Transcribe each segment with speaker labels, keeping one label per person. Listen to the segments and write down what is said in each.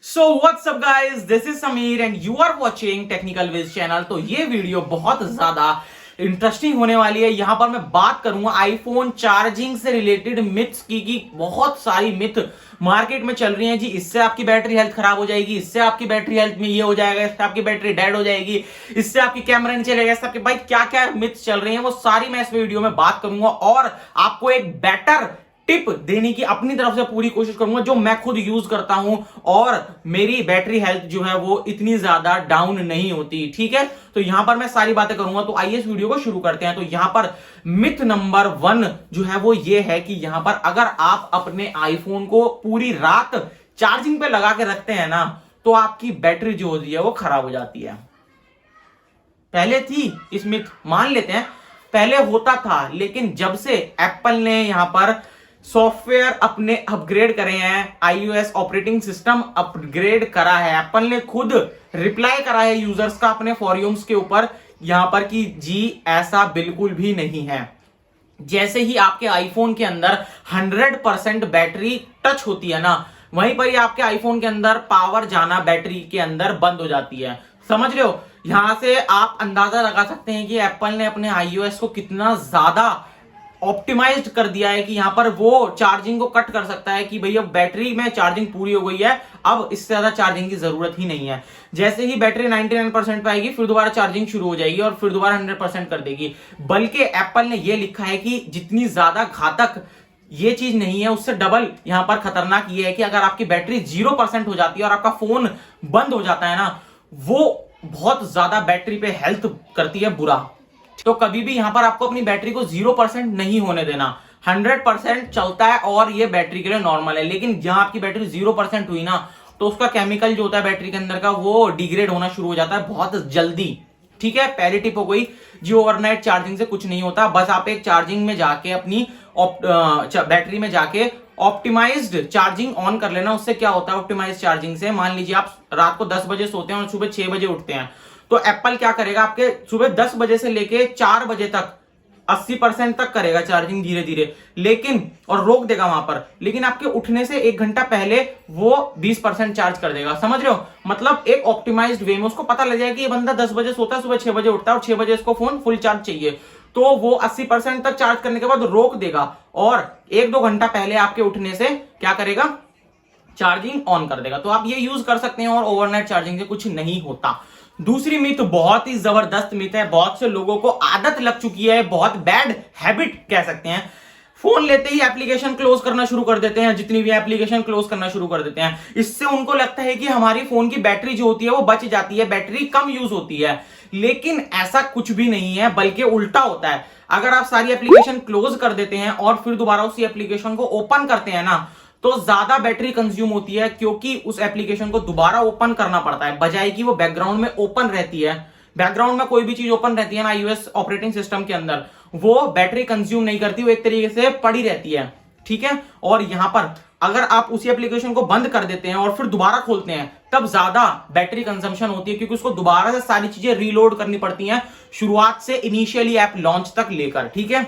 Speaker 1: So what's up guys, this is Sameer and you are watching technical wiz channel. तो ये video बहुत ज्यादा interesting होने वाली है। यहां पर मैं बात करूंगा आईफोन चार्जिंग से रिलेटेड मिथ्स की बहुत सारी मिथ मार्केट में चल रही हैं जी। इससे आपकी बैटरी हेल्थ खराब हो जाएगी, इससे आपकी बैटरी हेल्थ में ये हो जाएगा, इससे आपकी बैटरी डेड हो जाएगी, इससे आपकी कैमरा नहीं चलेगा, इससे आपके भाई क्या क्या मिथ्स चल रही हैं वो सारी मैं इस वीडियो में बात करूंगा और आपको एक बेटर टिप देने की अपनी तरफ से पूरी कोशिश करूंगा जो मैं खुद यूज करता हूं और मेरी बैटरी हेल्थ जो है वो इतनी ज्यादा डाउन नहीं होती। ठीक है, तो यहां पर मैं सारी बातें करूंगा। तो आइए इस वीडियो को शुरू करते हैं। तो यहां पर मिथ नंबर 1 जो है वो ये है कि यहां पर अगर आप अपने आईफोन को पूरी रात चार्जिंग पे लगा के रखते हैं ना तो आपकी बैटरी जो होती है वो खराब हो जाती है। पहले थी इस मिथ, मान लेते हैं पहले होता था, लेकिन जब से एप्पल ने यहां पर सॉफ्टवेयर अपने अपग्रेड करे हैं, iOS ऑपरेटिंग सिस्टम अपग्रेड करा है, एप्पल ने खुद रिप्लाई करा है यूजर्स का अपने फॉरम्स के ऊपर यहां पर कि जी ऐसा बिल्कुल भी नहीं है। जैसे ही आपके आईफोन के अंदर 100% बैटरी टच होती है ना, वहीं पर ही आपके आईफोन के अंदर पावर जाना बैटरी के अंदर बंद हो जाती है। समझ रहे हो? यहां से आप अंदाजा लगा सकते हैं कि एप्पल ने अपने iOS को कितना ज्यादा ऑप्टिमाइज्ड कर दिया है कि यहां पर वो चार्जिंग को कट कर सकता है कि भैया बैटरी में चार्जिंग पूरी हो गई है, अब इससे ज्यादा चार्जिंग की जरूरत ही नहीं है। जैसे ही बैटरी 99% पे आएगी फिर दोबारा चार्जिंग शुरू हो जाएगी और फिर दोबारा 100% कर देगी। बल्कि एप्पल ने ये लिखा है कि जितनी ज्यादा घातक ये चीज नहीं है उससे डबल यहां पर खतरनाक ये है कि अगर आपकी बैटरी 0% हो जाती है और आपका फोन बंद हो जाता है ना, वो बहुत ज्यादा बैटरी पे हेल्थ करती है बुरा। तो कभी भी यहां पर आपको अपनी बैटरी को 0% नहीं होने देना, 100% चलता है और ये बैटरी के लिए नॉर्मल है। लेकिन जहां आपकी बैटरी 0% हुई ना तो उसका केमिकल जो होता है बैटरी के अंदर का वो डिग्रेड होना शुरू हो जाता है बहुत जल्दी। ठीक है, पहली टिप हो गई जी, ओवरनाइट चार्जिंग से कुछ नहीं होता। बस आप एक चार्जिंग में जाके अपनी बैटरी में जाके ऑप्टिमाइज्ड चार्जिंग ऑन कर लेना। उससे क्या होता है ऑप्टिमाइज्ड चार्जिंग से, मान लीजिए आप रात को 10 बजे सोते हैं और सुबह 6 बजे उठते हैं, तो एप्पल क्या करेगा आपके सुबह 10 बजे से लेके 4 बजे तक 80% तक करेगा चार्जिंग धीरे धीरे, लेकिन और रोक देगा वहां पर, लेकिन आपके उठने से 1 घंटा पहले वो 20% चार्ज कर देगा। समझ रहे हो? मतलब एक ऑप्टिमाइज्ड वे में उसको पता लग जाएगा कि ये बंदा 10 बजे सोता है, सुबह 6 बजे उठता है और 6 बजे इसको फोन फुल चार्ज चाहिए, तो वो 80% तक चार्ज करने के बाद रोक देगा और 1-2 घंटा पहले आपके उठने से क्या करेगा, चार्जिंग ऑन कर देगा। तो आप ये यूज कर सकते हैं और ओवरनाइट चार्जिंग से कुछ नहीं होता। दूसरी मिथ बहुत ही जबरदस्त मिथ है, बहुत से लोगों को आदत लग चुकी है, बहुत बैड हैबिट कह सकते हैं। फोन लेते ही एप्लीकेशन क्लोज करना शुरू कर देते हैं, जितनी भी एप्लीकेशन क्लोज करना शुरू कर देते हैं। इससे उनको लगता है कि हमारी फोन की बैटरी जो होती है वो बच जाती है, बैटरी कम यूज होती है, लेकिन ऐसा कुछ भी नहीं है, बल्कि उल्टा होता है। अगर आप सारी एप्लीकेशन क्लोज कर देते हैं और फिर दोबारा उसी एप्लीकेशन को ओपन करते हैं ना तो ज्यादा बैटरी कंज्यूम होती है, क्योंकि उस एप्लीकेशन को दोबारा ओपन करना पड़ता है, बजाय कि वो बैकग्राउंड में ओपन रहती है। बैकग्राउंड में कोई भी चीज ओपन रहती है ना iOS ऑपरेटिंग सिस्टम के अंदर, वो बैटरी कंज्यूम नहीं करती, वो एक तरीके से पड़ी रहती है। ठीक है, और यहां पर अगर आप उसी एप्लीकेशन को बंद कर देते हैं और फिर दोबारा खोलते हैं तब ज्यादा बैटरी कंजम्पशन होती है, क्योंकि उसको दोबारा से सारी चीजें रीलोड करनी पड़ती हैं शुरुआत से, इनिशियली ऐप लॉन्च तक लेकर। ठीक है,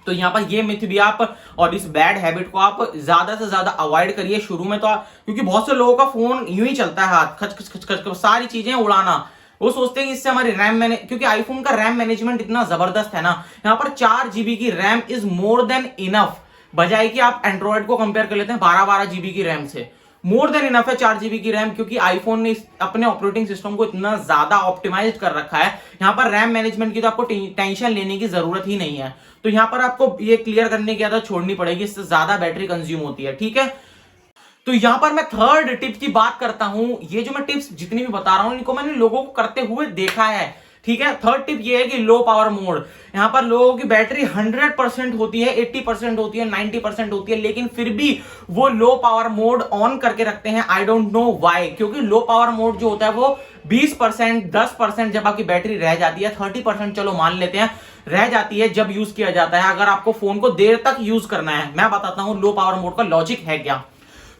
Speaker 1: तो यहां पर ये मिथ भी आप और इस बैड हैबिट को आप ज्यादा से ज्यादा अवॉइड करिए शुरू में। तो क्योंकि बहुत से लोगों का फोन यूं ही चलता है, हाथ खच खच खच खच सारी चीजें उड़ाना, वो सोचते हैं कि इससे हमारी रैम क्योंकि आईफोन का रैम मैनेजमेंट इतना जबरदस्त है ना, यहाँ पर 4 GB की RAM is more than enough, बजाय कि आप एंड्रॉइड को कंपेयर कर लेते हैं 12-12 GB की रैम से। मोर देन इनफ है 4 GB की रैम, क्योंकि आईफोन ने अपने ऑपरेटिंग सिस्टम को इतना ज्यादा ऑप्टिमाइज कर रखा है, यहां पर रैम मैनेजमेंट की तो आपको टेंशन लेने की जरूरत ही नहीं है। तो यहां पर आपको ये क्लियर करने की आदत छोड़नी पड़ेगी, इससे ज्यादा बैटरी कंज्यूम होती है। ठीक है, तो यहां पर मैं थर्ड टिप की बात करता हूं। ये जो मैं टिप्स जितनी भी बता रहा हूं इनको मैंने लोगों को करते हुए देखा है। ठीक है, थर्ड टिप ये है कि लो पावर मोड। यहां पर लोगों की बैटरी 100% होती है, 80% होती है, 90% होती है, लेकिन फिर भी वो लो पावर मोड ऑन करके रखते हैं। आई डोंट नो व्हाई, क्योंकि लो पावर मोड जो होता है वो 20%, 10% जब आपकी बैटरी रह जाती है, 30% चलो मान लेते हैं रह जाती है जब यूज किया जाता है। अगर आपको फोन को देर तक यूज करना है, मैं बताता हूं लो पावर मोड का लॉजिक है क्या।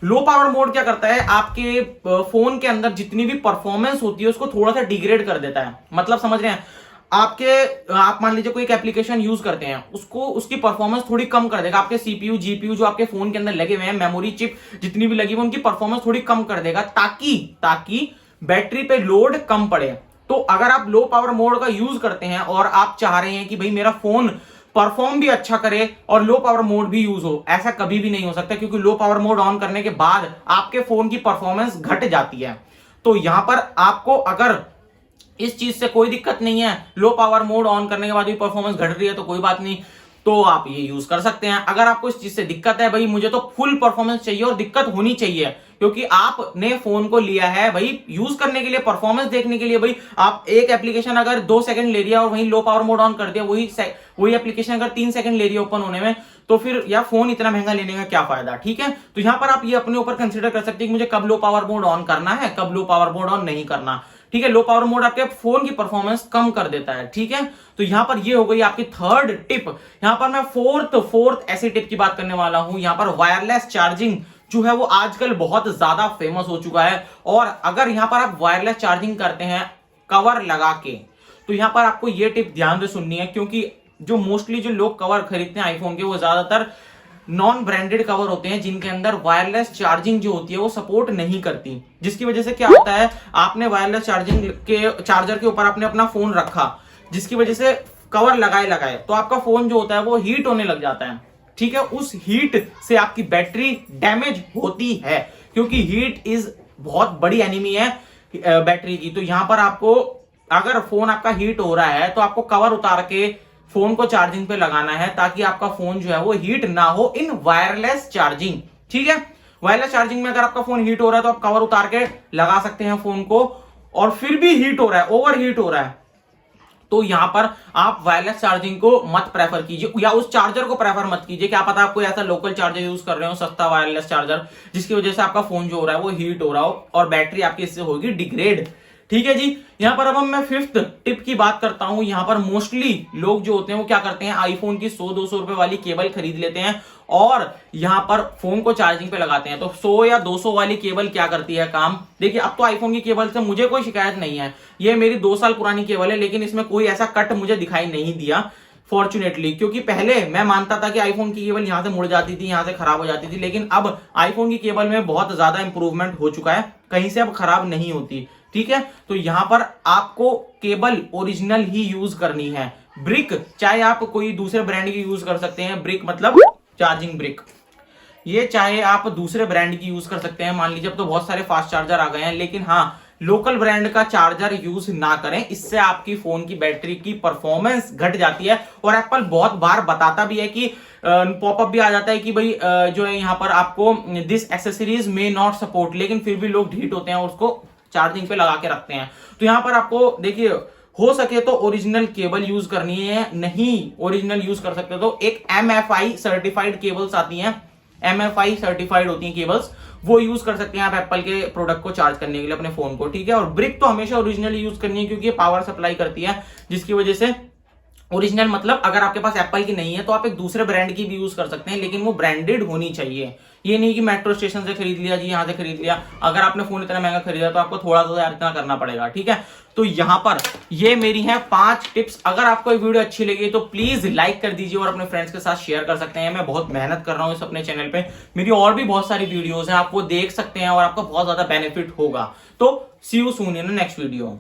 Speaker 1: लो पावर मोड क्या करता है, आपके फोन के अंदर जितनी भी परफॉर्मेंस होती है उसको थोड़ा सा डिग्रेड कर देता है। मतलब समझ रहे हैं, आप मान लीजिए कोई एक एप्लीकेशन यूज करते हैं, उसको उसकी परफॉर्मेंस थोड़ी कम कर देगा। आपके सीपीयू जीपीयू जो आपके फोन के अंदर लगे हुए हैं, मेमोरी चिप जितनी भी लगी हुई, उनकी परफॉर्मेंस थोड़ी कम कर देगा, ताकि बैटरी पे लोड कम पड़े। तो अगर आप लो पावर मोड का यूज करते हैं और आप चाह रहे हैं कि भाई मेरा फोन परफॉर्म भी अच्छा करे और लो पावर मोड भी यूज हो, ऐसा कभी भी नहीं हो सकता, क्योंकि लो पावर मोड ऑन करने के बाद आपके फोन की परफॉर्मेंस घट जाती है। तो यहां पर आपको अगर इस चीज से कोई दिक्कत नहीं है, लो पावर मोड ऑन करने के बाद भी परफॉर्मेंस घट रही है, तो कोई बात नहीं, तो आप ये यूज कर सकते हैं। अगर आपको इस चीज से दिक्कत है, भाई मुझे तो फुल परफॉर्मेंस चाहिए और दिक्कत होनी चाहिए, क्योंकि आपने फोन को लिया है भाई यूज करने के लिए, परफॉर्मेंस देखने के लिए। भाई आप एक एप्लीकेशन अगर 2 सेकंड ले लिया और वहीं लो पावर मोड ऑन कर दिया, वही एप्लीकेशन अगर 3 सेकंड ले रही है ओपन होने में, तो फिर या फोन इतना महंगा लेने का क्या फायदा। ठीक है, तो यहां पर आप ये अपने ऊपर कंसिडर कर सकते हैं कि मुझे कब लो पावर मोड ऑन करना है, कब लो पावर मोड ऑन नहीं करना। ठीक है, लो पावर मोड आपके फोन की परफॉर्मेंस कम कर देता है। ठीक है, तो यहां पर ये हो गई आपकी थर्ड टिप। यहां पर मैं फोर्थ ऐसी टिप की बात करने वाला हूं। यहां पर वायरलेस चार्जिंग जो है वो आजकल बहुत ज्यादा फेमस हो चुका है, और अगर यहां पर आप वायरलेस चार्जिंग करते हैं कवर लगा के, तो यहां पर आपको ये टिप ध्यान से सुननी है, क्योंकि जो मोस्टली जो लोग कवर खरीदते हैं आईफोन के, वो ज्यादातर नॉन ब्रांडेड कवर होते हैं, जिनके अंदर वायरलेस चार्जिंग जो होती है वो सपोर्ट नहीं करती। जिसकी वजह से क्या होता है, आपने वायरलेस चार्जर के ऊपर आपने अपना फोन रखा, जिसकी वजह से कवर लगाए तो आपका फोन जो होता है वो हीट होने लग जाता है। ठीक है, उस हीट से आपकी बैटरी डैमेज होती है, क्योंकि हीट इज बहुत बड़ी एनिमी है बैटरी की। तो यहां पर आपको अगर फोन आपका हीट हो रहा है, तो आपको कवर उतार के फोन को चार्जिंग पे लगाना है, ताकि आपका फोन जो है वो हीट ना हो इन वायरलेस चार्जिंग। ठीक है, वायरलेस चार्जिंग में अगर आपका फोन हीट हो रहा है, तो आप कवर उतार के लगा सकते हैं फोन को, और फिर भी हीट हो रहा है, ओवर हीट हो रहा है, तो यहां पर आप वायरलेस चार्जिंग को मत प्रेफर कीजिए, या उस चार्जर को प्रेफर मत कीजिए। क्या पता आप कोई ऐसा लोकल चार्जर यूज कर रहे हो, सस्ता वायरलेस चार्जर, जिसकी वजह से आपका फोन जो हो रहा है वो हीट हो रहा हो और बैटरी आपकी इससे होगी डिग्रेड। ठीक है जी, यहां पर अब मैं फिफ्थ टिप की बात करता हूं। यहां पर मोस्टली लोग जो होते हैं वो क्या करते हैं, आईफोन की 100-200 रुपए वाली केबल खरीद लेते हैं और यहां पर फोन को चार्जिंग पे लगाते हैं। तो 100 या 200 वाली केबल क्या करती है काम, देखिए अब तो आईफोन की केबल से मुझे कोई शिकायत नहीं है, ये मेरी 2 साल पुरानी केबल है, लेकिन इसमें कोई ऐसा कट मुझे दिखाई नहीं दिया फॉर्चुनेटली, क्योंकि पहले मैं मानता था कि आईफोन की केबल यहां से मुड़ जाती थी, यहां से खराब हो जाती थी, लेकिन अब आईफोन की केबल में बहुत ज्यादा इंप्रूवमेंट हो चुका है, कहीं से अब खराब नहीं होती। ठीक है, तो यहां पर आपको केबल ओरिजिनल ही यूज करनी है। ब्रिक चाहे आप कोई दूसरे ब्रांड की यूज कर सकते हैं, ब्रिक मतलब चार्जिंग ब्रिक, ये चाहे आप दूसरे ब्रांड की यूज कर सकते हैं। मान लीजिए अब तो बहुत सारे फास्ट चार्जर आ गए हैं, लेकिन हाँ लोकल ब्रांड का चार्जर यूज ना करें, इससे आपकी फोन की बैटरी की परफॉर्मेंस घट जाती है। और एप्पल बहुत बार बताता भी है कि पॉपअप भी आ जाता है कि भाई जो है यहाँ पर आपको दिस एक्सेसरीज में नॉट सपोर्ट, लेकिन फिर भी लोग ढीठ होते हैं और उसको चार्जिंग पे लगा के रखते हैं। तो यहां पर आपको देखिए, हो सके तो ओरिजिनल केबल यूज करनी है, नहीं ओरिजिनल यूज कर सकते तो एक MFI सर्टिफाइड केबल्स आती हैं, MFI सर्टिफाइड होती हैं केबल्स, वो यूज कर सकते हैं आप एप्पल के प्रोडक्ट को चार्ज करने के लिए अपने फोन को। ठीक है, और ब्रिक तो हमेशा ओरिजिनल यूज करनी है, क्योंकि ये पावर सप्लाई करती है, जिसकी वजह से ओरिजिनल मतलब अगर आपके पास एप्पल की नहीं है तो आप एक दूसरे ब्रांड की भी यूज कर सकते हैं, लेकिन वो ब्रांडेड होनी चाहिए। ये नहीं कि मेट्रो स्टेशन से खरीद लिया जी, यहां से खरीद लिया। अगर आपने फोन इतना महंगा खरीदा तो आपको थोड़ा सा इतना करना पड़ेगा। ठीक है, तो यहां पर ये मेरी है 5 टिप्स। अगर आपको ये वीडियो अच्छी लगी तो प्लीज लाइक कर दीजिए और अपने फ्रेंड्स के साथ शेयर कर सकते हैं। मैं बहुत मेहनत कर रहा हूं इस अपने चैनल पे, मेरी और भी बहुत सारी वीडियोस हैं, आप वो देख सकते हैं और आपको बहुत ज्यादा बेनिफिट होगा। तो see you soon in next video.